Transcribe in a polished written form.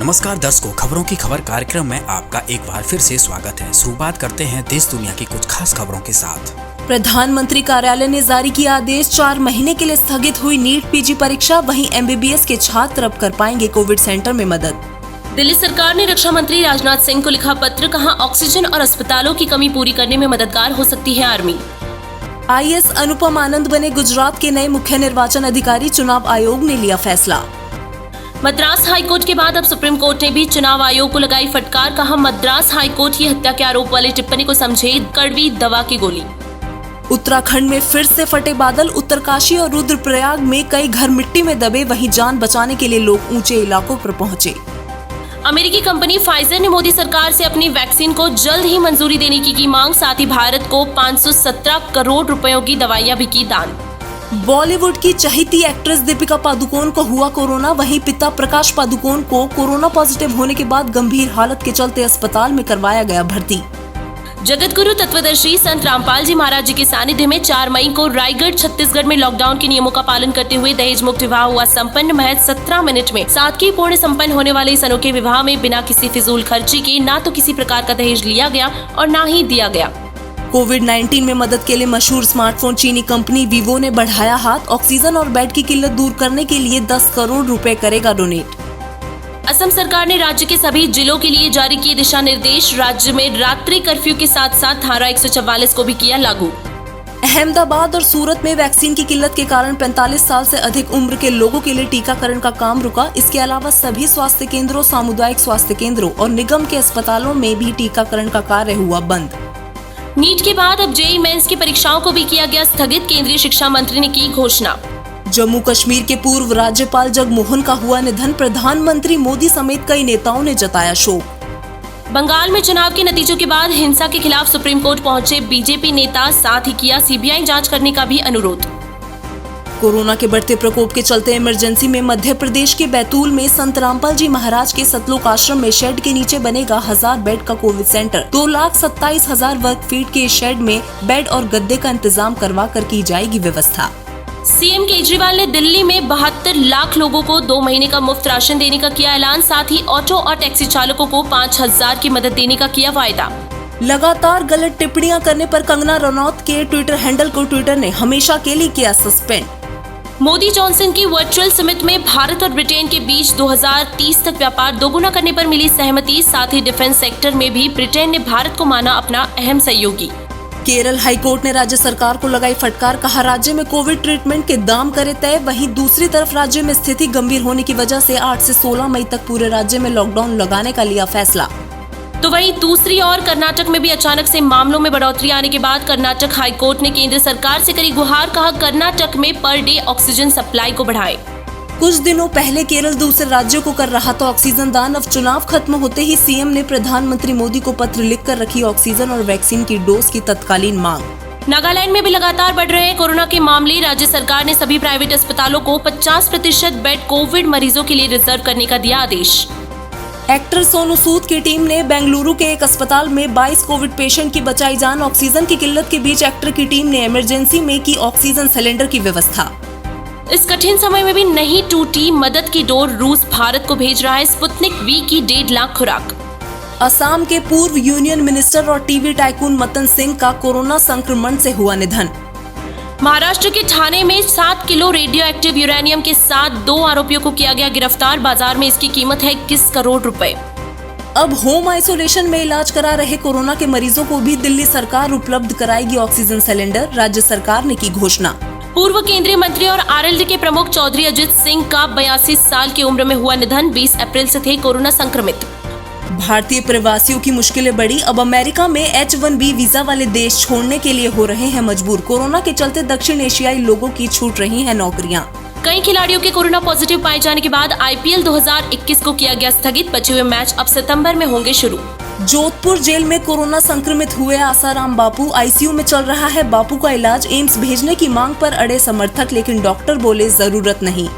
नमस्कार दर्शकों, खबरों की खबर कार्यक्रम में आपका एक बार फिर से स्वागत है। शुरुआत करते हैं देश दुनिया की कुछ खास खबरों के साथ। प्रधानमंत्री कार्यालय ने जारी किया आदेश, 4 महीने के लिए स्थगित हुई नीट पीजी परीक्षा, वहीं MBBS के छात्र अब कर पाएंगे कोविड सेंटर में मदद। दिल्ली सरकार ने रक्षा मंत्री राजनाथ सिंह को लिखा पत्र, कहा ऑक्सीजन और अस्पतालों की कमी पूरी करने में मददगार हो सकती है आर्मी। IAS अनुपम आनंद बने गुजरात के नए मुख्य निर्वाचन अधिकारी, चुनाव आयोग ने लिया फैसला। मद्रास हाईकोर्ट के बाद अब सुप्रीम कोर्ट ने भी चुनाव आयोग को लगाई फटकार, कहा मद्रास हाईकोर्ट की हत्या के आरोप वाली टिप्पणी को समझे कड़वी दवा की गोली। उत्तराखंड में फिर से फटे बादल, उत्तरकाशी और रुद्रप्रयाग में कई घर मिट्टी में दबे, वहीं जान बचाने के लिए लोग ऊंचे इलाकों पर पहुंचे। अमेरिकी कंपनी फाइजर ने मोदी सरकार से अपनी वैक्सीन को जल्द ही मंजूरी देने की मांग, साथ ही भारत को 517 करोड़ रुपयों की दवाइयां भी की दान। बॉलीवुड की चहेती एक्ट्रेस दीपिका पादुकोण को हुआ कोरोना, वहीं पिता प्रकाश पादुकोण को कोरोना पॉजिटिव होने के बाद गंभीर हालत के चलते अस्पताल में करवाया गया भर्ती। जगतगुरु तत्वदर्शी संत रामपाल जी महाराज जी के सानिध्य में 4 मई को रायगढ़ छत्तीसगढ़ में लॉकडाउन के नियमों का पालन करते हुए दहेज मुक्त विवाह हुआ संपन्न। महज 17 मिनट में सादगीपूर्ण संपन्न होने वाले इस अनोखे विवाह में बिना किसी फिजूल खर्ची के ना तो किसी प्रकार का दहेज लिया गया और ना ही दिया गया। कोविड-19 में मदद के लिए मशहूर स्मार्टफोन चीनी कंपनी वीवो ने बढ़ाया हाथ, ऑक्सीजन और बेड की किल्लत दूर करने के लिए 10 करोड़ रुपए करेगा डोनेट। असम सरकार ने राज्य के सभी जिलों के लिए जारी किए दिशा निर्देश, राज्य में रात्रि कर्फ्यू के साथ साथ धारा 144 को भी किया लागू। अहमदाबाद और सूरत में वैक्सीन की किल्लत के कारण 45 साल से अधिक उम्र के लोगों के लिए टीकाकरण का काम रुका। इसके अलावा सभी स्वास्थ्य केंद्रों, सामुदायिक स्वास्थ्य केंद्रों और निगम के अस्पतालों में भी टीकाकरण का कार्य हुआ बंद। नीट के बाद अब JEE मेंस की परीक्षाओं को भी किया गया स्थगित, केंद्रीय शिक्षा मंत्री ने की घोषणा। जम्मू कश्मीर के पूर्व राज्यपाल जगमोहन का हुआ निधन, प्रधानमंत्री मोदी समेत कई नेताओं ने जताया शोक। बंगाल में चुनाव के नतीजों के बाद हिंसा के खिलाफ सुप्रीम कोर्ट पहुंचे बीजेपी नेता, साथ ही किया CBI जांच करने का भी अनुरोध। कोरोना के बढ़ते प्रकोप के चलते इमरजेंसी में मध्य प्रदेश के बैतूल में संत रामपाल जी महाराज के सतलोक आश्रम में शेड के नीचे बनेगा 1000 बेड का कोविड सेंटर। 2,27,000 वर्ग फीट के शेड में बेड और गद्दे का इंतजाम करवा कर की जाएगी व्यवस्था। CM केजरीवाल ने दिल्ली में 72 लाख लोगों को 2 महीने का मुफ्त राशन देने का किया ऐलान, साथ ही ऑटो और टैक्सी चालकों को 5,000 की मदद देने का किया वायदा। लगातार गलत टिप्पणियां करने पर कंगना रनौत के ट्विटर हैंडल को ट्विटर ने हमेशा के लिए किया सस्पेंड। मोदी जॉनसन की वर्चुअल समिट में भारत और ब्रिटेन के बीच 2030 तक व्यापार दोगुना करने पर मिली सहमति, साथ ही डिफेंस सेक्टर में भी ब्रिटेन ने भारत को माना अपना अहम सहयोगी। केरल हाईकोर्ट ने राज्य सरकार को लगाई फटकार, कहा राज्य में कोविड ट्रीटमेंट के दाम करे तय। वहीं दूसरी तरफ राज्य में स्थिति गंभीर होने की वजह से 8 से 16 मई तक पूरे राज्य में लॉकडाउन लगाने का लिया फैसला। तो वहीं दूसरी ओर कर्नाटक में भी अचानक से मामलों में बढ़ोतरी आने के बाद कर्नाटक हाईकोर्ट ने केंद्र सरकार से करी गुहार, कहा कर्नाटक में पर डे ऑक्सीजन सप्लाई को बढ़ाए। कुछ दिनों पहले केरल दूसरे राज्यों को कर रहा था ऑक्सीजन दान, अब चुनाव खत्म होते ही CM ने प्रधानमंत्री मोदी को पत्र लिखकर रखी ऑक्सीजन और वैक्सीन की डोज की तत्कालीन मांग। नागालैंड में भी लगातार बढ़ रहे हैं कोरोना के मामले, राज्य सरकार ने सभी प्राइवेट अस्पतालों को 50% बेड कोविड मरीजों के लिए रिजर्व करने का दिया आदेश। एक्टर सोनू सूद की टीम ने बेंगलुरु के एक अस्पताल में 22 कोविड पेशेंट की बचाई जान। ऑक्सीजन की किल्लत के बीच एक्टर की टीम ने इमरजेंसी में की ऑक्सीजन सिलेंडर की व्यवस्था। इस कठिन समय में भी नहीं टूटी मदद की डोर, रूस भारत को भेज रहा है स्पुतनिक V की 1.5 लाख खुराक। असम के पूर्व यूनियन मिनिस्टर और टीवी टाइकून मतन सिंह का कोरोना संक्रमण से हुआ निधन। महाराष्ट्र के ठाणे में 7 किलो रेडियो एक्टिव यूरेनियम के साथ 2 आरोपियों को किया गया गिरफ्तार, बाजार में इसकी कीमत है 21 करोड़ रुपए। अब होम आइसोलेशन में इलाज करा रहे कोरोना के मरीजों को भी दिल्ली सरकार उपलब्ध कराएगी ऑक्सीजन सिलेंडर, राज्य सरकार ने की घोषणा। पूर्व केंद्रीय मंत्री और RLD के प्रमुख चौधरी अजित सिंह का 82 साल की उम्र में हुआ निधन, 20 अप्रैल से थे कोरोना संक्रमित। भारतीय प्रवासियों की मुश्किलें बढ़ी, अब अमेरिका में H-1B वीजा वाले देश छोड़ने के लिए हो रहे हैं मजबूर। कोरोना के चलते दक्षिण एशियाई लोगों की छूट रही हैं नौकरियां। कई खिलाड़ियों के कोरोना पॉजिटिव पाए जाने के बाद IPL 2021 को किया गया स्थगित, बचे हुए मैच अब सितंबर में होंगे शुरू। जोधपुर जेल में कोरोना संक्रमित हुए आसाराम बापू, ICU में चल रहा है बापू का इलाज। एम्स भेजने की मांग पर अड़े समर्थक, लेकिन डॉक्टर बोले जरूरत नहीं।